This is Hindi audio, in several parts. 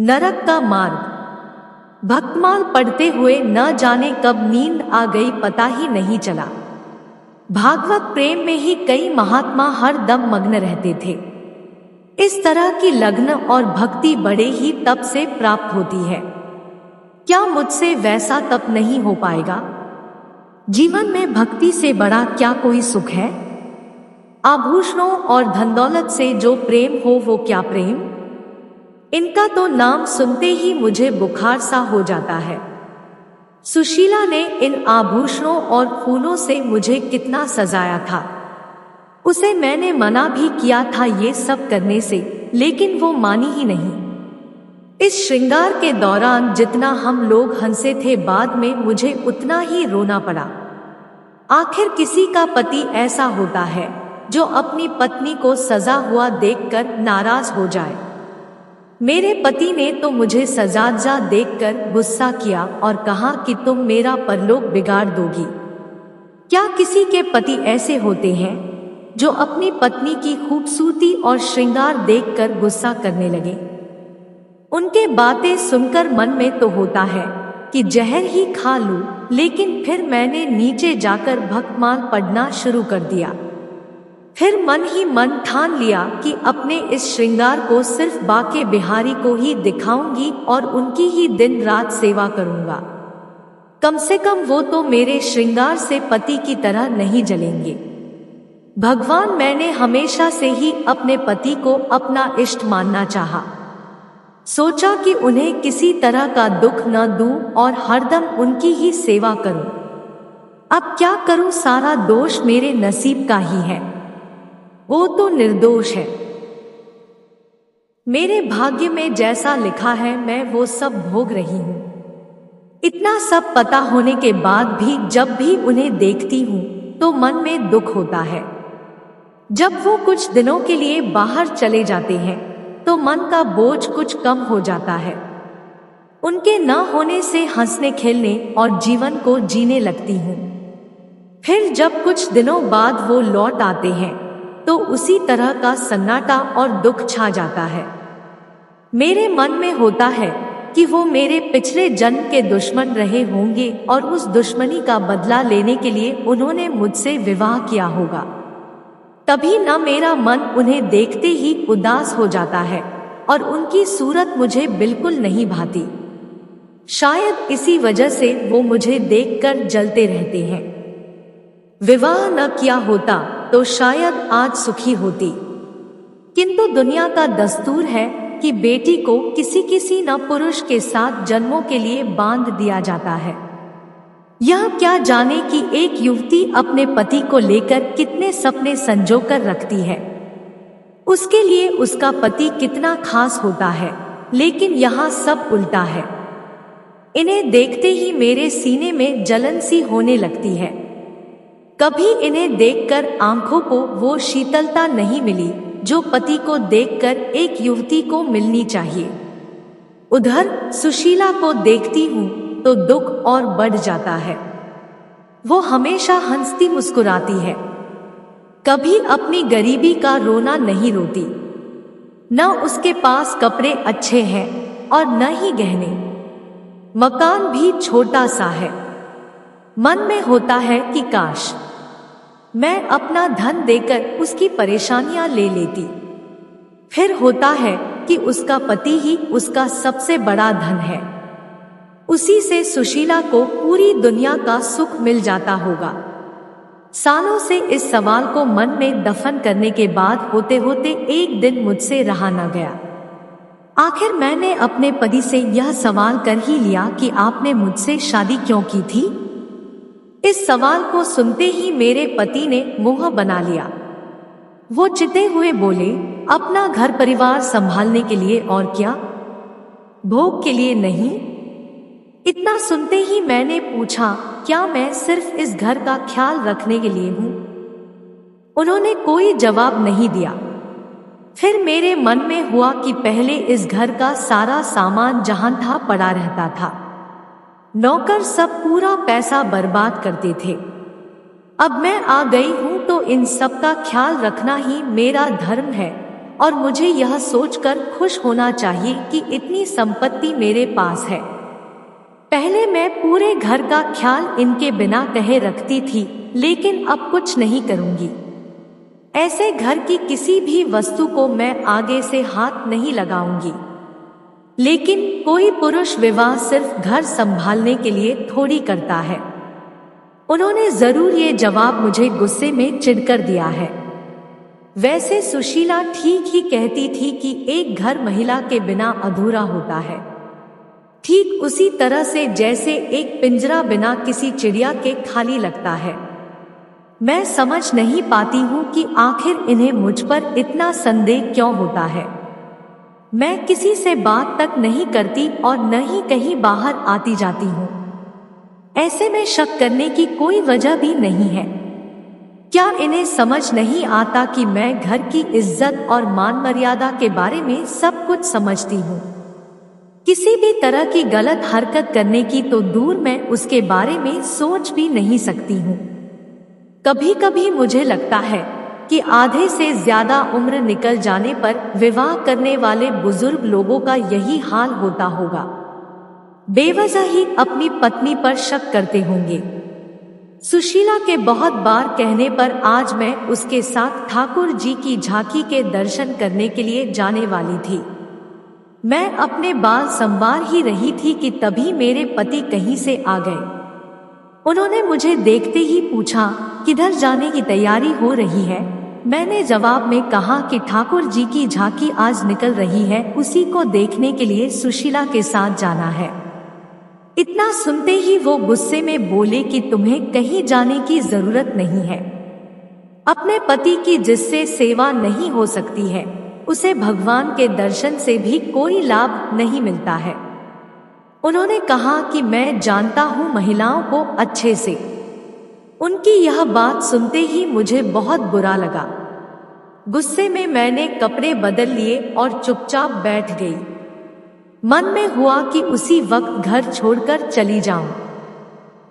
नरक का मार्ग। भक्तमाल पढ़ते हुए न जाने कब नींद आ गई पता ही नहीं चला। भागवत प्रेम में ही कई महात्मा हर दम मग्न रहते थे। इस तरह की लग्न और भक्ति बड़े ही तप से प्राप्त होती है। क्या मुझसे वैसा तप नहीं हो पाएगा? जीवन में भक्ति से बड़ा क्या कोई सुख है? आभूषणों और धनदौलत से जो प्रेम हो वो क्या प्रेम? इनका तो नाम सुनते ही मुझे बुखार सा हो जाता है। सुशीला ने इन आभूषणों और फूलों से मुझे कितना सजाया था। उसे मैंने मना भी किया था ये सब करने से, लेकिन वो मानी ही नहीं। इस श्रृंगार के दौरान जितना हम लोग हंसे थे, बाद में मुझे उतना ही रोना पड़ा। आखिर किसी का पति ऐसा होता है जो अपनी पत्नी को सजा हुआ देखकर नाराज हो जाए। मेरे पति ने तो मुझे सजा देखकर गुस्सा किया और कहा कि तुम मेरा परलोक बिगाड़ दोगी। क्या किसी के पति ऐसे होते हैं जो अपनी पत्नी की खूबसूरती और श्रृंगार देखकर गुस्सा करने लगे? उनके बातें सुनकर मन में तो होता है कि जहर ही खा लूं, लेकिन फिर मैंने नीचे जाकर भक्तमाल पढ़ना शुरू कर दिया। फिर मन ही मन ठान लिया कि अपने इस श्रृंगार को सिर्फ बाके बिहारी को ही दिखाऊंगी और उनकी ही दिन रात सेवा करूंगा। कम से कम वो तो मेरे श्रृंगार से पति की तरह नहीं जलेंगे। भगवान, मैंने हमेशा से ही अपने पति को अपना इष्ट मानना चाहा। सोचा कि उन्हें किसी तरह का दुख न दूं और हरदम उनकी ही सेवा करूं। अब क्या करूं, सारा दोष मेरे नसीब का ही है। वो तो निर्दोष है। मेरे भाग्य में जैसा लिखा है मैं वो सब भोग रही हूं। इतना सब पता होने के बाद भी जब भी उन्हें देखती हूं तो मन में दुख होता है। जब वो कुछ दिनों के लिए बाहर चले जाते हैं तो मन का बोझ कुछ कम हो जाता है। उनके न होने से हंसने खेलने और जीवन को जीने लगती हूँ। फिर जब कुछ दिनों बाद वो लौट आते हैं तो उसी तरह का सन्नाटा और दुख छा जाता है। मेरे मन में होता है कि वो मेरे पिछले जन्म के दुश्मन रहे होंगे और उस दुश्मनी का बदला लेने के लिए उन्होंने मुझसे विवाह किया होगा। तभी न मेरा मन उन्हें देखते ही उदास हो जाता है और उनकी सूरत मुझे बिल्कुल नहीं भाती। शायद इसी वजह से वो मुझे देखकर जलते रहते हैं। विवाह न किया होता तो शायद आज सुखी होती, किंतु दुनिया का दस्तूर है कि बेटी को किसी न पुरुष के साथ जन्मों के लिए बांध दिया जाता है। यह क्या जाने कि एक युवती अपने पति को लेकर कितने सपने संजोकर रखती है। उसके लिए उसका पति कितना खास होता है, लेकिन यहाँ सब उल्टा है। इन्हें देखते ही मेरे सीने में जलन सी होने लगती है। कभी इन्हें देखकर आंखों को वो शीतलता नहीं मिली जो पति को देखकर एक युवती को मिलनी चाहिए। उधर सुशीला को देखती हूँ तो दुख और बढ़ जाता है। वो हमेशा हंसती मुस्कुराती है, कभी अपनी गरीबी का रोना नहीं रोती। न उसके पास कपड़े अच्छे हैं और न ही गहने। मकान भी छोटा सा है। मन में होता है कि काश मैं अपना धन देकर उसकी परेशानियां ले लेती। फिर होता है कि उसका पति ही उसका सबसे बड़ा धन है। उसी से सुशीला को पूरी दुनिया का सुख मिल जाता होगा। सालों से इस सवाल को मन में दफन करने के बाद होते होते एक दिन मुझसे रहा न गया। आखिर मैंने अपने पति से यह सवाल कर ही लिया कि आपने मुझसे शादी क्यों की थी। इस सवाल को सुनते ही मेरे पति ने मुंह बना लिया। वो चिते हुए बोले, अपना घर परिवार संभालने के लिए, और क्या, भोग के लिए नहीं। इतना सुनते ही मैंने पूछा, क्या मैं सिर्फ इस घर का ख्याल रखने के लिए हूं? उन्होंने कोई जवाब नहीं दिया। फिर मेरे मन में हुआ कि पहले इस घर का सारा सामान जहां था पड़ा रहता था। नौकर सब पूरा पैसा बर्बाद करते थे। अब मैं आ गई हूं तो इन सब का ख्याल रखना ही मेरा धर्म है और मुझे यह सोचकर खुश होना चाहिए कि इतनी संपत्ति मेरे पास है। पहले मैं पूरे घर का ख्याल इनके बिना कहे रखती थी, लेकिन अब कुछ नहीं करूंगी। ऐसे घर की किसी भी वस्तु को मैं आगे से हाथ नहीं लगाऊंगी। लेकिन कोई पुरुष विवाह सिर्फ घर संभालने के लिए थोड़ी करता है। उन्होंने जरूर ये जवाब मुझे गुस्से में चिढ़कर दिया है। वैसे सुशीला ठीक ही कहती थी कि एक घर महिला के बिना अधूरा होता है, ठीक उसी तरह से जैसे एक पिंजरा बिना किसी चिड़िया के खाली लगता है। मैं समझ नहीं पाती हूँ कि आखिर इन्हें मुझ पर इतना संदेह क्यों होता है। मैं किसी से बात तक नहीं करती और न ही कहीं बाहर आती जाती हूँ। ऐसे में शक करने की कोई वजह भी नहीं है। क्या इन्हें समझ नहीं आता कि मैं घर की इज्जत और मान मर्यादा के बारे में सब कुछ समझती हूँ। किसी भी तरह की गलत हरकत करने की तो दूर, मैं उसके बारे में सोच भी नहीं सकती हूँ। कभी कभी मुझे लगता है कि आधे से ज्यादा उम्र निकल जाने पर विवाह करने वाले बुजुर्ग लोगों का यही हाल होता होगा। बेवजह ही अपनी पत्नी पर शक करते होंगे। सुशीला के बहुत बार कहने पर आज मैं उसके साथ ठाकुर जी की झांकी के दर्शन करने के लिए जाने वाली थी। मैं अपने बाल संवार ही रही थी कि तभी मेरे पति कहीं से आ गए। उन्होंने मुझे देखते ही पूछा, किधर जाने की तैयारी हो रही है? मैंने जवाब में कहा कि ठाकुर जी की झांकी आज निकल रही है, उसी को देखने के लिए सुशीला के साथ जाना है। इतना सुनते ही वो गुस्से में बोले कि तुम्हें कहीं जाने की जरूरत नहीं है। अपने पति की जिससे सेवा नहीं हो सकती है, उसे भगवान के दर्शन से भी कोई लाभ नहीं मिलता है। उन्होंने कहा कि मैं जानता हूँ महिलाओं को अच्छे से। उनकी यह बात सुनते ही मुझे बहुत बुरा लगा। गुस्से में मैंने कपड़े बदल लिए और चुपचाप बैठ गई। मन में हुआ कि उसी वक्त घर छोड़कर चली जाऊं।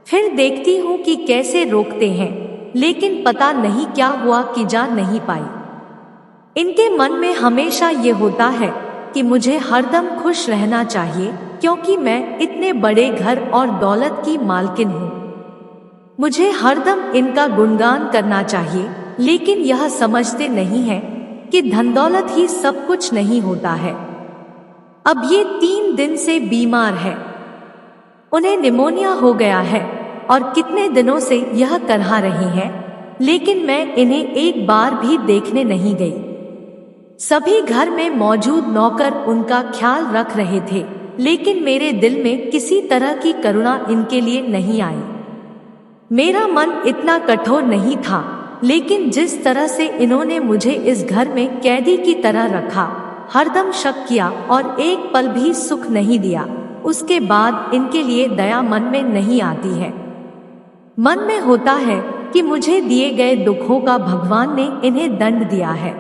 फिर देखती हूँ कि कैसे रोकते हैं, लेकिन पता नहीं क्या हुआ कि जा नहीं पाई। इनके मन में हमेशा ये होता है कि मुझे हरदम खुश रहना चाहिए, क्योंकि मैं इतने बड़े घर और दौलत की मालकिन हूँ। मुझे हरदम इनका गुणगान करना चाहिए, लेकिन यह समझते नहीं है कि धन दौलत ही सब कुछ नहीं होता है। अब ये 3 दिन से बीमार है। उन्हें निमोनिया हो गया है और कितने दिनों से यह करहा रही हैं, लेकिन मैं इन्हें एक बार भी देखने नहीं गई। सभी घर में मौजूद नौकर उनका ख्याल रख रहे थे, लेकिन मेरे दिल में किसी तरह की करुणा इनके लिए नहीं आई। मेरा मन इतना कठोर नहीं था, लेकिन जिस तरह से इन्होंने मुझे इस घर में कैदी की तरह रखा, हरदम शक किया और एक पल भी सुख नहीं दिया, उसके बाद इनके लिए दया मन में नहीं आती है। मन में होता है कि मुझे दिए गए दुखों का भगवान ने इन्हें दंड दिया है।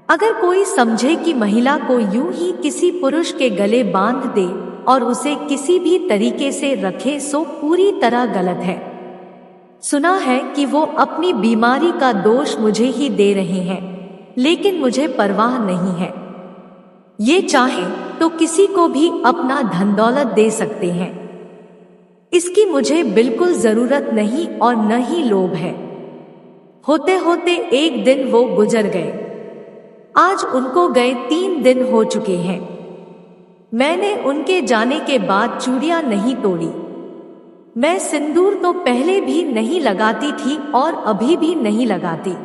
अगर कोई समझे कि महिला को यूं ही किसी पुरुष के गले बांध दे और उसे किसी भी तरीके से रखे, सो पूरी तरह गलत है। सुना है कि वो अपनी बीमारी का दोष मुझे ही दे रहे हैं, लेकिन मुझे परवाह नहीं है। ये चाहे तो किसी को भी अपना धन दौलत दे सकते हैं। इसकी मुझे बिल्कुल जरूरत नहीं और न ही लोभ है। होते होते एक दिन वो गुजर गए। आज उनको गए 3 दिन हो चुके हैं। मैंने उनके जाने के बाद चूड़ियां नहीं तोड़ी। मैं सिंदूर तो पहले भी नहीं लगाती थी और अभी भी नहीं लगाती।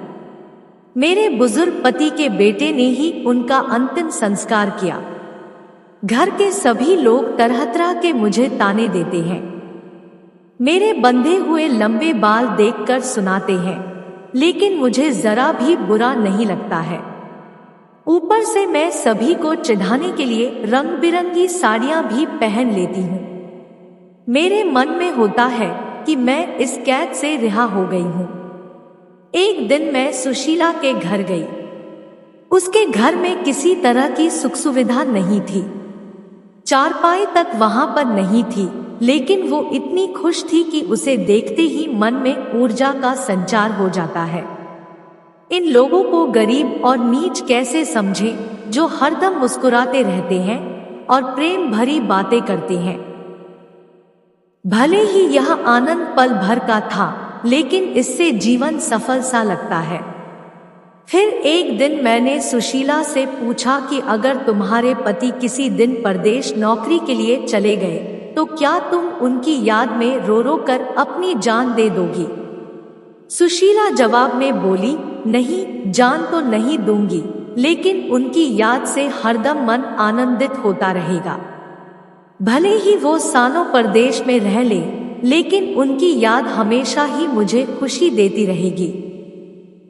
मेरे बुजुर्ग पति के बेटे ने ही उनका अंतिम संस्कार किया। घर के सभी लोग तरह तरह के मुझे ताने देते हैं। मेरे बंधे हुए लंबे बाल देखकर सुनाते हैं, लेकिन मुझे जरा भी बुरा नहीं लगता है। ऊपर से मैं सभी को चिढ़ाने के लिए रंग बिरंगी साड़ियां भी पहन लेती हूँ। मेरे मन में होता है कि मैं इस कैद से रिहा हो गई हूँ। एक दिन मैं सुशीला के घर गई। उसके घर में किसी तरह की सुख सुविधा नहीं थी। चारपाई तक वहां पर नहीं थी, लेकिन वो इतनी खुश थी कि उसे देखते ही मन में ऊर्जा का संचार हो जाता है। इन लोगों को गरीब और नीच कैसे समझें जो हरदम मुस्कुराते रहते हैं और प्रेम भरी बातें करते हैं। भले ही यह आनंद पल भर का था, लेकिन इससे जीवन सफल सा लगता है। फिर एक दिन मैंने सुशीला से पूछा कि अगर तुम्हारे पति किसी दिन परदेश नौकरी के लिए चले गए तो क्या तुम उनकी याद में रो रो कर अपनी जान दे दोगी। सुशीला जवाब में बोली, नहीं, जान तो नहीं दूंगी, लेकिन उनकी याद से हरदम मन आनंदित होता रहेगा। भले ही वो सालों परदेश में रह ले, लेकिन उनकी याद हमेशा ही मुझे खुशी देती रहेगी।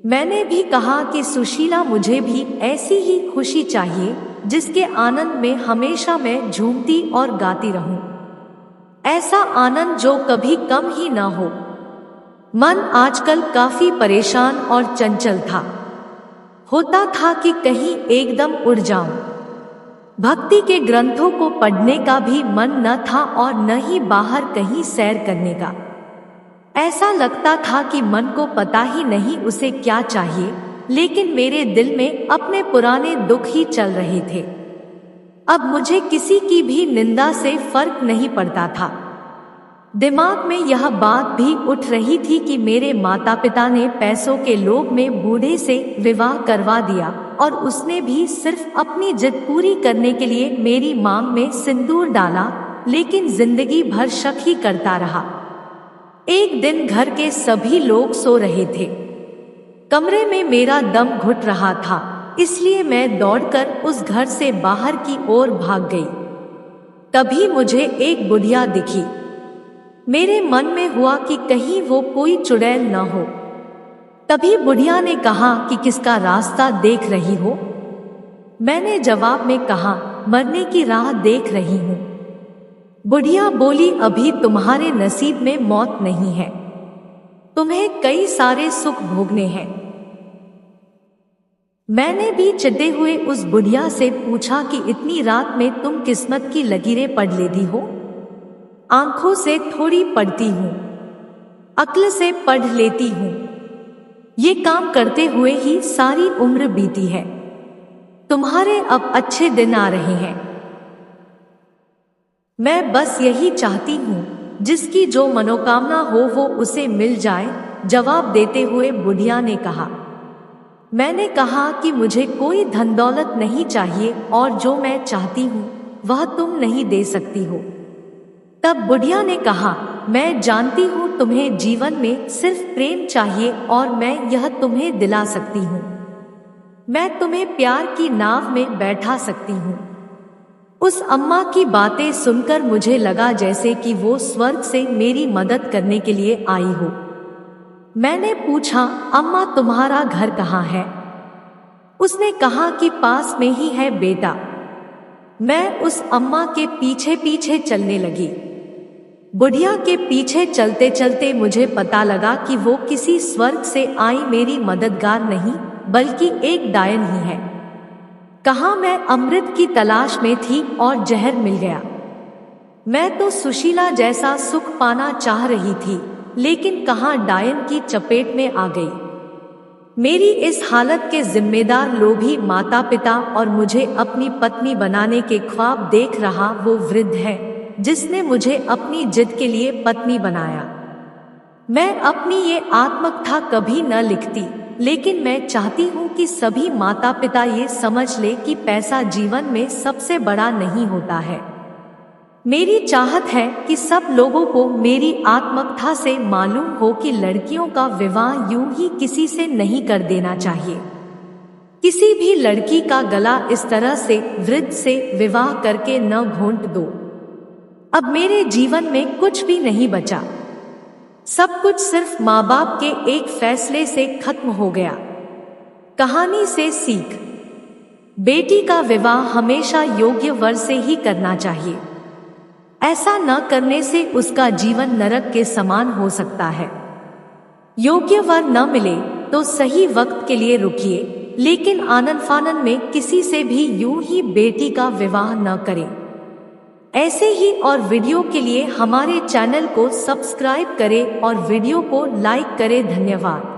मैंने भी कहा कि सुशीला, मुझे भी ऐसी ही खुशी चाहिए जिसके आनंद में हमेशा मैं झूमती और गाती रहूं। ऐसा आनंद जो कभी कम ही ना हो। मन आजकल काफी परेशान और चंचल था। होता था कि कहीं एकदम उड़ जाऊं। भक्ति के ग्रंथों को पढ़ने का भी मन न था और न ही बाहर कहीं सैर करने का। ऐसा लगता था कि मन को पता ही नहीं उसे क्या चाहिए, लेकिन मेरे दिल में अपने पुराने दुख ही चल रहे थे। अब मुझे किसी की भी निंदा से फर्क नहीं पड़ता था। दिमाग में यह बात भी उठ रही थी कि मेरे माता पिता ने पैसों के लोभ में बूढ़े से विवाह करवा दिया और उसने भी सिर्फ अपनी जिद पूरी करने के लिए मेरी मांग में सिंदूर डाला, लेकिन जिंदगी भर शक ही करता रहा। एक दिन घर के सभी लोग सो रहे थे। कमरे में मेरा दम घुट रहा था, इसलिए मैं दौड़कर उस घर से बाहर की ओर भाग गई। तभी मुझे एक बुढ़िया दिखी। मेरे मन में हुआ कि कहीं वो कोई चुड़ैल न हो। तभी बुढ़िया ने कहा कि किसका रास्ता देख रही हो। मैंने जवाब में कहा, मरने की राह देख रही हूँ। बुढ़िया बोली, अभी तुम्हारे नसीब में मौत नहीं है, तुम्हें कई सारे सुख भोगने हैं। मैंने भी चिढ़े हुए उस बुढ़िया से पूछा कि इतनी रात में तुम किस्मत की लकीरें पढ़ लेती हो। आंखों से थोड़ी पढ़ती हूँ, अक्ल से पढ़ लेती हूँ। ये काम करते हुए ही सारी उम्र बीती है। तुम्हारे अब अच्छे दिन आ रहे हैं। मैं बस यही चाहती हूँ, जिसकी जो मनोकामना हो वो उसे मिल जाए, जवाब देते हुए बुढ़िया ने कहा। मैंने कहा कि मुझे कोई धन दौलत नहीं चाहिए और जो मैं चाहती हूँ वह तुम नहीं दे सकती हो। तब बुढ़िया ने कहा, मैं जानती हूँ तुम्हें जीवन में सिर्फ प्रेम चाहिए और मैं यह तुम्हें दिला सकती हूँ। मैं तुम्हें प्यार की नाव में बैठा सकती हूँ। उस अम्मा की बातें सुनकर मुझे लगा जैसे कि वो स्वर्ग से मेरी मदद करने के लिए आई हो। मैंने पूछा, अम्मा तुम्हारा घर कहाँ है? उसने कहा कि पास में ही है बेटा। मैं उस अम्मा के पीछे पीछे चलने लगी। बुढ़िया के पीछे चलते चलते मुझे पता लगा कि वो किसी स्वर्ग से आई मेरी मददगार नहीं, बल्कि एक डायन ही है। कहाँ मैं अमृत की तलाश में थी और जहर मिल गया। मैं तो सुशीला जैसा सुख पाना चाह रही थी, लेकिन कहाँ डायन की चपेट में आ गई। मेरी इस हालत के जिम्मेदार लोभी माता पिता और मुझे अपनी पत्नी बनाने के ख्वाब देख रहा वो वृद्ध है जिसने मुझे अपनी जिद के लिए पत्नी बनाया। मैं अपनी ये आत्मकथा कभी न लिखती, लेकिन मैं चाहती हूँ कि सभी माता पिता ये समझ ले कि पैसा जीवन में सबसे बड़ा नहीं होता है। मेरी चाहत है कि सब लोगों को मेरी आत्मकथा से मालूम हो कि लड़कियों का विवाह यूं ही किसी से नहीं कर देना चाहिए। किसी भी लड़की का गला इस तरह से वृद्ध से विवाह करके न घोंट दो। अब मेरे जीवन में कुछ भी नहीं बचा। सब कुछ सिर्फ माँ बाप के एक फैसले से खत्म हो गया। कहानी से सीख, बेटी का विवाह हमेशा योग्य वर से ही करना चाहिए। ऐसा न करने से उसका जीवन नरक के समान हो सकता है। योग्य वर न मिले तो सही वक्त के लिए रुकिए, लेकिन आनन फानन में किसी से भी यूं ही बेटी का विवाह न करें। ऐसे ही और वीडियो के लिए हमारे चैनल को सब्सक्राइब करें और वीडियो को लाइक करें। धन्यवाद।